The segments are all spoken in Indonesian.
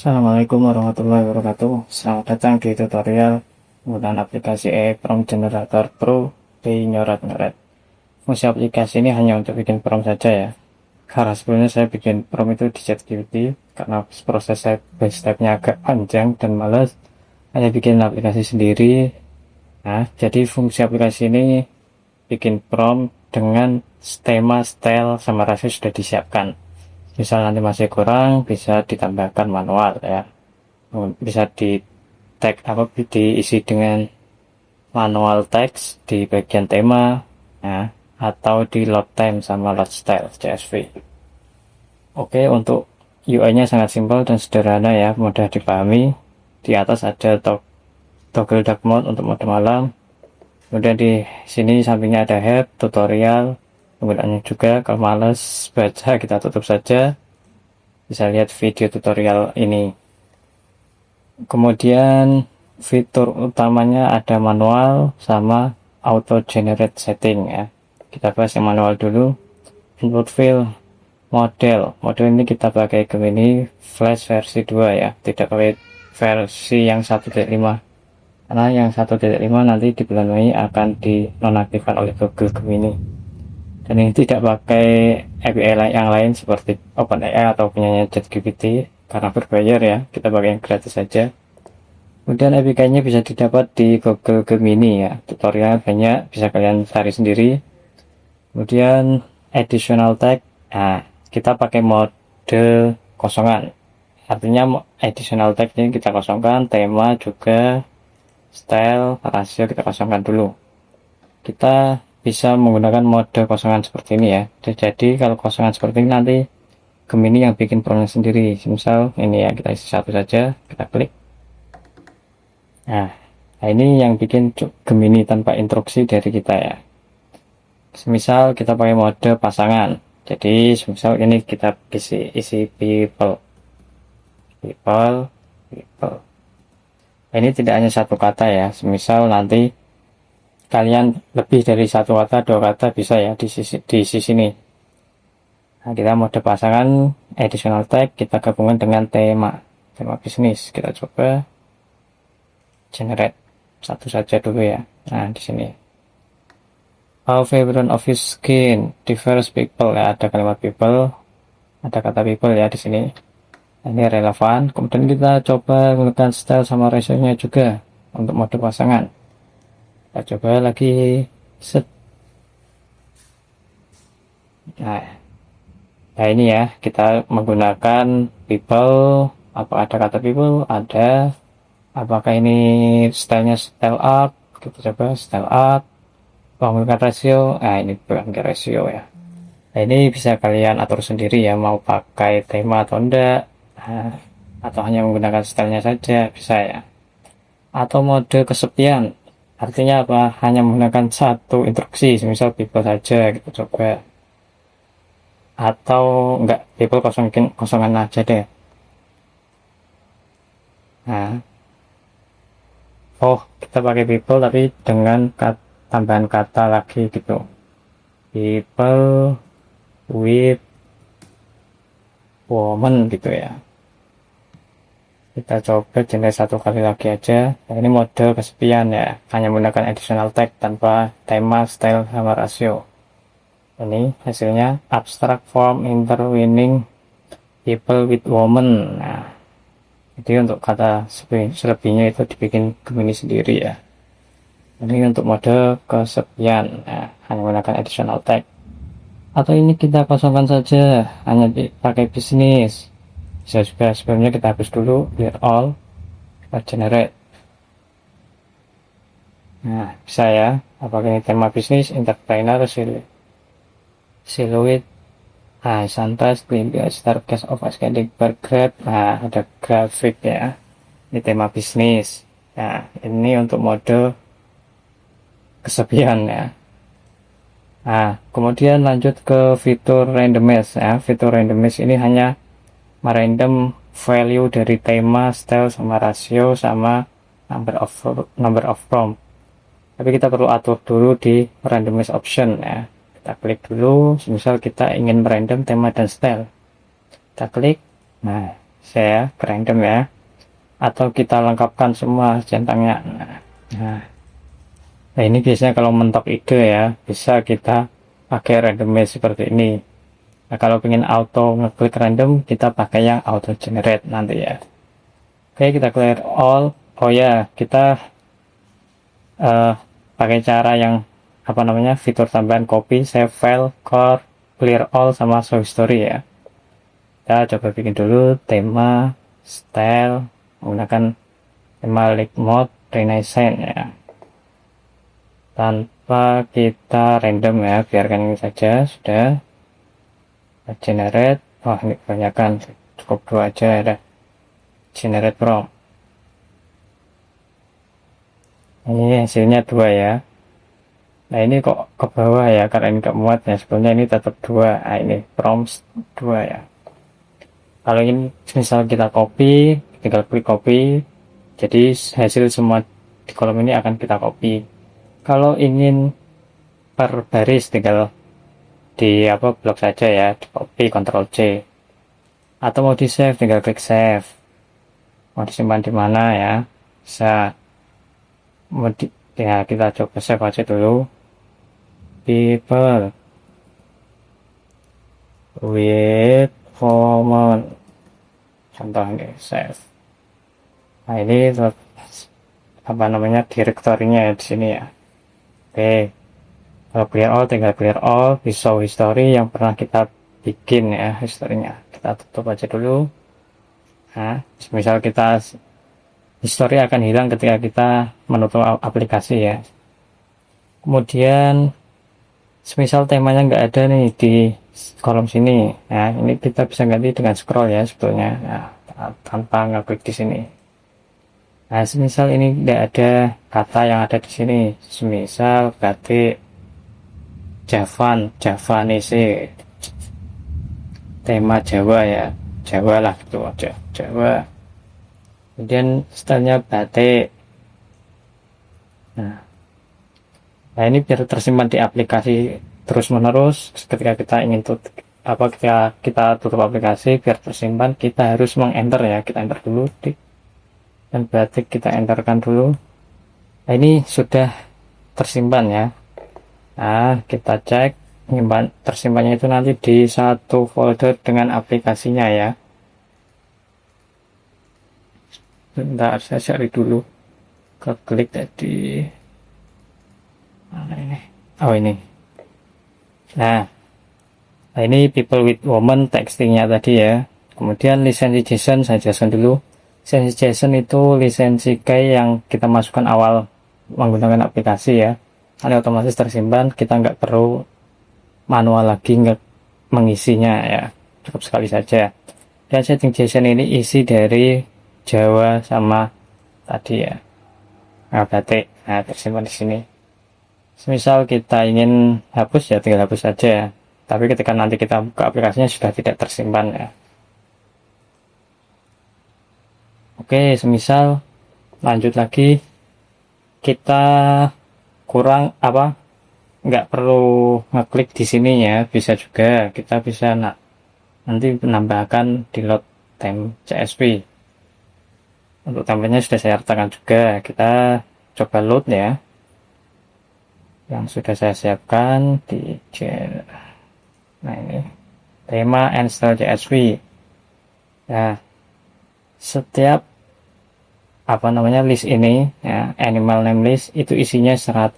Assalamualaikum warahmatullahi wabarakatuh. Selamat datang di tutorial penggunaan aplikasi AI Prompt Generator Pro di Nyorat-Nyoret. Fungsi aplikasi ini hanya untuk bikin prompt saja ya. Karena sebelumnya saya bikin prompt itu di ChatGPT karena proses step by stepnya agak panjang dan males, hanya bikin aplikasi sendiri. Nah, jadi fungsi aplikasi ini bikin prompt dengan tema, style, sama rasio sudah disiapkan. Misal nanti masih kurang, bisa ditambahkan manual ya. Bisa di tag apa diisi dengan manual text di bagian tema ya, atau di load time sama load style CSV. Oke, untuk UI nya sangat simpel dan sederhana ya, mudah dipahami. Di atas ada toggle dark mode untuk mode malam, kemudian di sini sampingnya ada help tutorial penggunaannya juga. Kalau males baca, kita tutup saja, bisa lihat video tutorial ini. Kemudian fitur utamanya ada manual sama auto generate setting ya. Kita bahas yang manual dulu. Input field model ini kita pakai Gemini Flash versi 2 ya, tidak pakai versi yang 1.5, karena yang 1.5 nanti di bulan Mei akan dinonaktifkan oleh Google Gemini, dan ini tidak pakai API yang lain seperti OpenAI atau punyanya ChatGPT karena berbayar ya, kita pakai yang gratis saja. Kemudian APK-nya bisa didapat di Google Gemini ya, tutorial banyak, bisa kalian cari sendiri. Kemudian additional tag, nah kita pakai mode kosongan, artinya additional tag-nya kita kosongkan, tema juga, style, rasio kita kosongkan dulu. Kita bisa menggunakan mode kosongan seperti ini ya, jadi kalau kosongan seperti ini nanti Gemini yang bikin prompt sendiri. Misal ini ya, kita isi satu saja, kita klik. Nah, ini yang bikin Gemini tanpa instruksi dari kita ya. Semisal kita pakai mode pasangan, jadi semisal ini kita isi people. Ini tidak hanya satu kata ya, semisal nanti kalian lebih dari satu kata, dua kata bisa ya di sini. Nah, kita mode pasangan, additional tag, kita gabungkan dengan tema bisnis. Kita coba generate satu saja dulu ya. Nah, di sini our favorite office skin diverse people ya, ada kalimat people, ada kata people ya di sini. Nah, ini relevan. Kemudian kita coba menggunakan style sama ratio-nya juga untuk mode pasangan. Kita coba lagi set. Nah ini ya, kita menggunakan people, apa ada kata people, ada. Apakah ini stylenya style up, kita coba style up, menggunakan rasio. Nah ini bukan rasio ya. Nah ini bisa kalian atur sendiri ya, mau pakai tema atau enggak, nah, atau hanya menggunakan stylenya saja bisa ya. Atau mode kesepian, artinya apa, hanya menggunakan satu instruksi, misal people saja, kita coba. Atau enggak, people kosongan aja deh. Nah, oh kita pakai people tapi dengan tambahan kata lagi gitu, people with woman gitu ya. Kita coba generate satu kali lagi aja. Nah, ini mode kesepian ya, hanya menggunakan additional tag tanpa tema, style, sama rasio. Ini hasilnya abstract form interweaving people with woman. Nah, jadi untuk kata selebihnya itu dibikin Gemini sendiri ya. Ini untuk mode kesepian, nah, hanya menggunakan additional tag. Atau ini kita kosongkan saja, hanya dipakai bisnis. Bisa juga, sebelumnya kita hapus dulu clear all, kita generate. Nah bisa ya, apakah ini tema bisnis, entertainer, silhouette, nah santai, star cast of ascending bar graph. Nah ada grafik ya, ini tema bisnis. Nah ini untuk mode kesepian ya. Nah kemudian lanjut ke fitur randomness ya. Fitur randomness ini hanya merandom value dari tema, style, sama rasio, sama number of prompt. Tapi kita perlu atur dulu di randomness option ya. Kita klik dulu, misal kita ingin merandom tema dan style, kita klik. Nah saya random ya, atau kita lengkapkan semua centangnya. Nah ini biasanya kalau mentok ide ya, bisa kita pakai randomize seperti ini. Nah kalau ingin auto ngeklik random, kita pakai yang auto generate nanti ya. Oke, kita clear all. Oh ya, kita pakai cara yang apa namanya, fitur tambahan copy, save file, core, clear all, sama show history ya. Kita coba bikin dulu tema style menggunakan tema light mode renaissance ya, tanpa kita random ya, biarkan ini saja. Sudah generate. Wah ini kebanyakan, cukup 2 aja ya. Generate prompt, ini hasilnya 2 ya. Nah ini kok ke bawah ya, karena ini gak muat ya, sebetulnya ini tetap 2. Nah ini prompt 2 ya. Kalau ini misal kita copy, tinggal klik copy, jadi hasil semua di kolom ini akan kita copy. Kalau ingin per baris, tinggal di blok saja ya, di copy Ctrl C. Atau mau di save, tinggal klik save. Mau disimpan di mana ya, bisa. Ya kita coba save aja dulu. People with common, contoh ini save. Nah ini apa namanya, direktorinya ya di sini ya. Oke, kalau clear all, tinggal clear all. Di show history yang pernah kita bikin ya, historinya kita tutup aja dulu. Nah misal kita history akan hilang ketika kita menutup aplikasi ya. Kemudian semisal temanya nggak ada nih di kolom sini, nah ini kita bisa ganti dengan scroll ya sebetulnya, nah, tanpa ngeklik di sini. Nah semisal ini tidak ada kata yang ada di sini, semisal batik Javanese, tema Jawa ya, Jawa lah gitu aja, Jawa. Kemudian stylenya batik. Nah ini biar tersimpan di aplikasi terus menerus. Ketika kita ingin ketika kita tutup aplikasi, biar tersimpan, kita harus mengenter ya. Kita enter dulu dan batik kita enterkan dulu. Nah ini sudah tersimpan ya. Nah kita cek tersimpannya itu nanti di satu folder dengan aplikasinya ya. Bentar, saya cari dulu, ke klik tadi mana ini, oh ini. Nah ini people with woman textingnya tadi ya. Kemudian lisensi JSON saya jelaskan dulu. Lisensi JSON itu lisensi key yang kita masukkan awal menggunakan aplikasi ya. Ini otomatis tersimpan, kita nggak perlu manual lagi mengisinya ya, cukup sekali saja. Dan setting JSON ini isi dari Jawa sama tadi ya, batik. Nah tersimpan di sini. Semisal kita ingin hapus ya, tinggal hapus saja. Tapi ketika nanti kita buka aplikasinya sudah tidak tersimpan ya. Oke, semisal lanjut lagi, kita kurang nggak perlu ngeklik di sini ya, bisa juga kita bisa nanti menambahkan di load time CSV. Untuk template-nya sudah saya sertakan juga, kita coba load ya, yang sudah saya siapkan di nah ini tema and style CSV. Nah setiap list ini ya, animal name list itu isinya 100.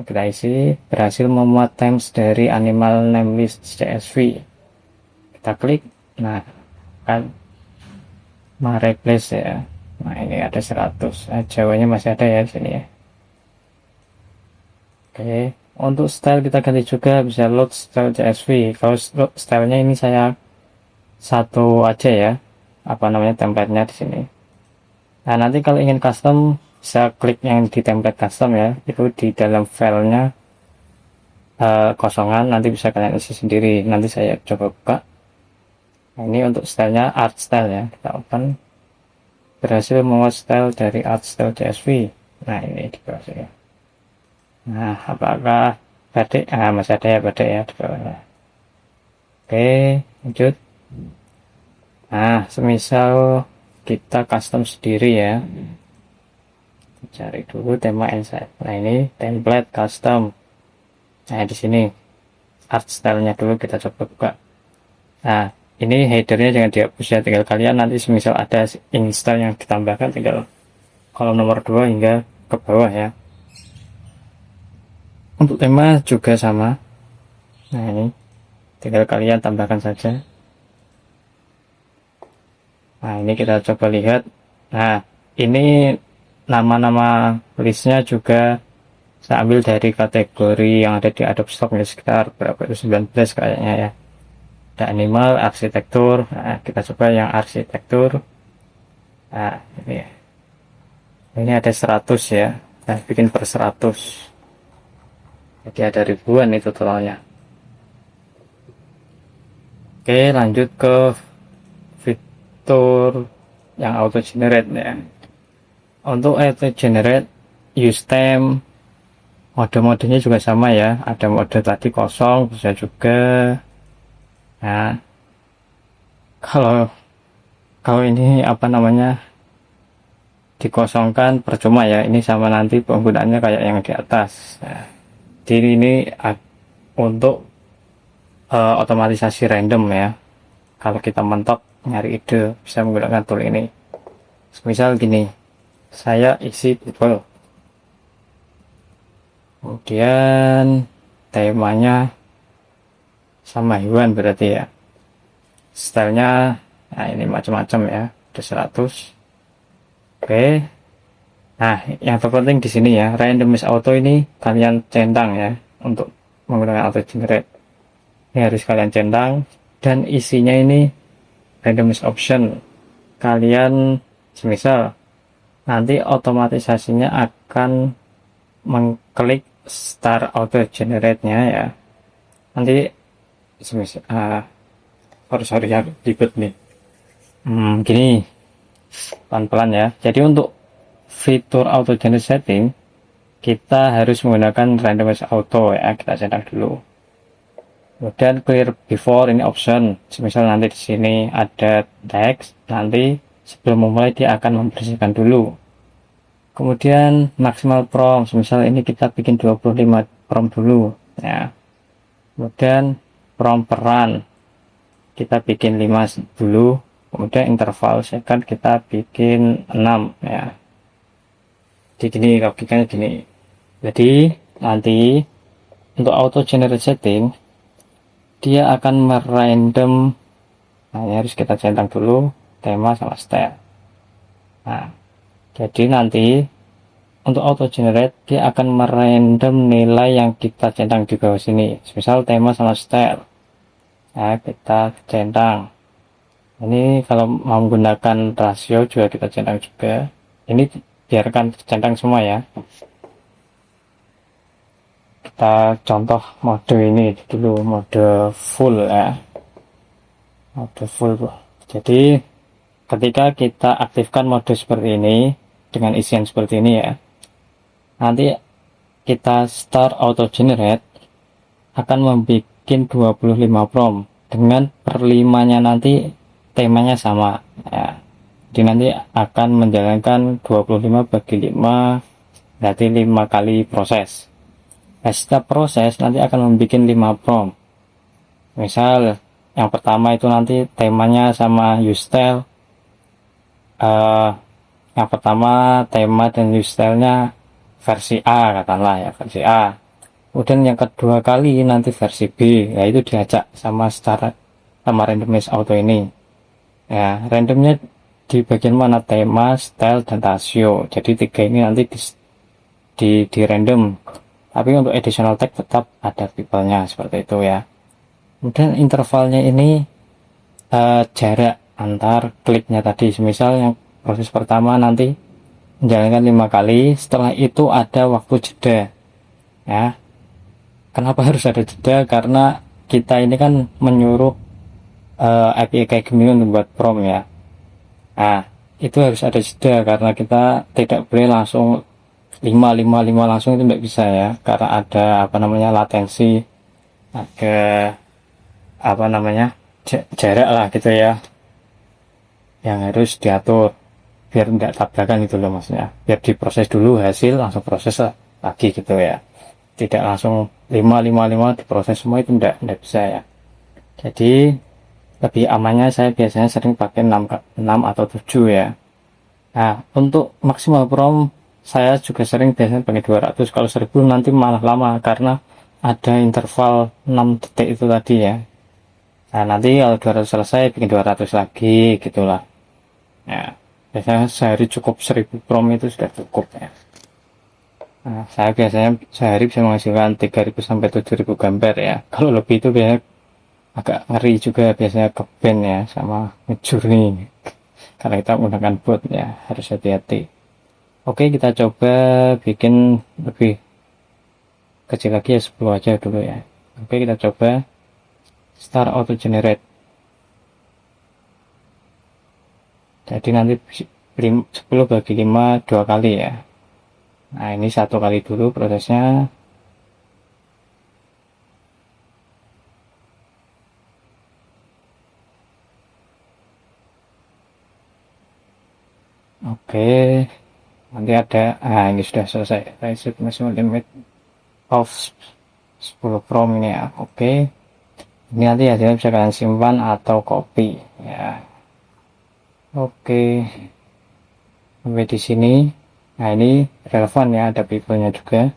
Kita isi, berhasil memuat times dari animal name list CSV. Kita klik, nah kan mereplace ya. Nah ini ada 100. Nah, Jawanya masih ada ya di sini ya. Oke, untuk style kita ganti juga, bisa load style CSV. Kalau stylenya ini saya satu aja ya, template-nya di sini. Nah nanti kalau ingin custom, bisa klik yang di template custom ya, itu di dalam filenya kosongan, nanti bisa kalian isi sendiri. Nanti saya coba buka. Nah, ini untuk stylenya art style ya, kita open. Berhasil membuat style dari art style CSV. Nah ini di bawah ya. Nah apakah batik? Masih ada ya batik ya di bawahnya. Oke, lanjut. Nah, semisal kita custom sendiri ya, cari dulu tema inside. Nah, ini template custom. Nah, di sini art style-nya dulu kita coba buka. Nah, ini headernya jangan dihapus ya, tinggal kalian nanti semisal ada install yang ditambahkan tinggal kolom nomor 2 hingga ke bawah ya. Untuk tema juga sama. Nah, ini tinggal kalian tambahkan saja. Nah, ini kita coba lihat. Nah, ini nama-nama listnya juga saya ambil dari kategori yang ada di Adobe Stock ya, sekitar berapa itu, 19 kayaknya ya. Ada animal, arsitektur. Nah, kita coba yang arsitektur. Nah, ini ada 100 ya. Nah, bikin per 100. Jadi ada ribuan itu totalnya. Oke, lanjut ke fitur yang auto generate ya. Untuk auto generate, use time, mode-modenya juga sama ya. Ada mode tadi kosong, bisa juga. Nah, kalau ini apa namanya dikosongkan percuma ya. Ini sama nanti penggunaannya kayak yang di atas. Nah, jadi ini untuk otomatisasi random ya. Kalau kita mentok nyari ide bisa menggunakan tool ini. Misal gini, saya isi people, kemudian temanya sama hewan berarti ya, stylenya nah ini macam-macam ya, ada 100. Oke, nah yang terpenting di sini ya, randomize auto ini kalian centang ya untuk menggunakan auto generate. Ini harus kalian centang, dan isinya ini randomize option. Kalian semisal nanti otomatisasinya akan mengklik start auto generate nya ya, nanti semisal harus ya ribet nih. Gini pelan-pelan ya. Jadi untuk fitur auto generate setting kita harus menggunakan randomize auto ya, kita centang dulu. Kemudian clear before, ini option. Misal nanti di sini ada teks, nanti sebelum memulai dia akan membersihkan dulu. Kemudian maksimal prompt, misal ini kita bikin 25 prompt dulu ya. Kemudian prompt peran kita bikin 5 dulu. Kemudian interval second kita bikin 6 ya. Jadi gini logikanya gini. Jadi nanti untuk auto generate setting dia akan merandom. Nah, ini harus kita centang dulu tema sama style. Nah, jadi nanti untuk auto generate dia akan merandom nilai yang kita centang di bawah sini. Misal tema sama style. Nah, kita centang. Ini kalau mau menggunakan rasio juga kita centang juga. Ini biarkan centang semua ya. Kita contoh mode ini dulu, mode full ya, mode full. Jadi ketika kita aktifkan mode seperti ini dengan isian seperti ini ya, nanti kita start auto generate akan membuat 25 prompt dengan per 5 nya nanti temanya sama ya. Jadi nanti akan menjalankan 25 bagi 5, berarti 5 kali proses. Nah, setiap proses nanti akan membuat 5 prompt. Misal yang pertama itu nanti temanya sama use style. Yang pertama tema dan use style-nya versi A katakanlah ya, versi A. Kemudian yang kedua kali nanti versi B, yaitu diajak sama randomize auto ini. Ya, randomnya di bagian mana, tema, style, dan rasio. Jadi 3 ini nanti di random. Tapi untuk additional tag tetap ada people-nya seperti itu ya. Kemudian intervalnya ini jarak antar kliknya tadi. Misal yang proses pertama nanti menjalankan 5 kali, setelah itu ada waktu jeda ya. Kenapa harus ada jeda? Karena kita ini kan menyuruh API kayak gini untuk buat prompt ya. Nah, itu harus ada jeda karena kita tidak boleh langsung 5 langsung, itu tidak bisa ya, karena ada apa namanya latensi, ada apa namanya jarak lah gitu ya. yang harus diatur biar tidak tabrakan gitu loh, maksudnya biar diproses dulu hasil langsung proses lagi gitu ya, tidak langsung 5 diproses semua, itu tidak bisa ya. Jadi lebih amannya saya biasanya sering pakai 6 atau 7 ya. Nah untuk maksimal prom saya juga sering biasanya pakai 200. Kalau 1000 nanti malah lama karena ada interval 6 detik itu tadi ya. Nah nanti kalau 200 selesai bikin 200 lagi gitulah ya. Biasanya sehari cukup 1000 prom itu sudah cukup ya. Nah, saya biasanya sehari bisa menghasilkan 3000 sampai 7000 gambar ya. Kalau lebih itu biasanya agak ngeri juga, biasanya ke band ya sama journey karena kita menggunakan bot ya, harus hati-hati. Oke, kita coba bikin lebih kecil lagi ya, 10 aja dulu ya. Oke, kita coba start auto generate. Jadi nanti 10 bagi 5 2 kali ya. Nah ini 1 kali dulu prosesnya. Oke, nanti ada, nah ini sudah selesai, reset maximum limit of 10 prom ini ya. Oke, ini nanti hasilnya bisa kalian simpan atau copy ya. Oke, sampai di sini. Nah ini relevan ya, ada people-nya juga.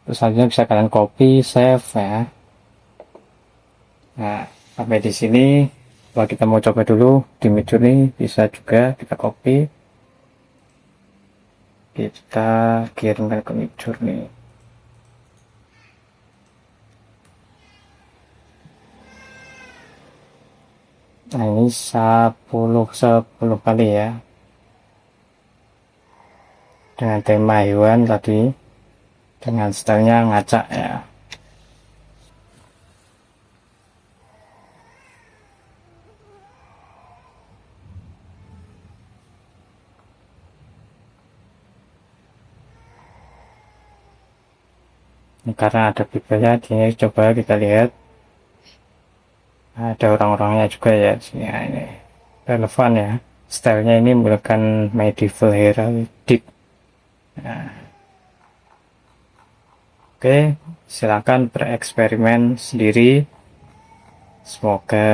Terus selanjutnya bisa kalian copy, save ya. Nah sampai di sini. Kalau kita mau coba dulu di Midjourney, bisa juga kita copy, kita kirimkan ke Midjourney. Nah ini 10 kali ya, dengan tema hewan tadi, dengan stylenya ngacak ya. Ini karena ada people-nya, ini coba kita lihat ada orang-orangnya juga ya. Ya ini relevan ya, stylenya ini menggunakan medieval heraldic. Nah, oke, silakan bereksperimen sendiri. Semoga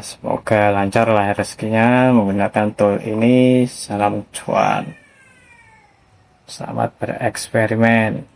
semoga lancar lah rezekinya menggunakan tool ini. Salam cuan, selamat bereksperimen.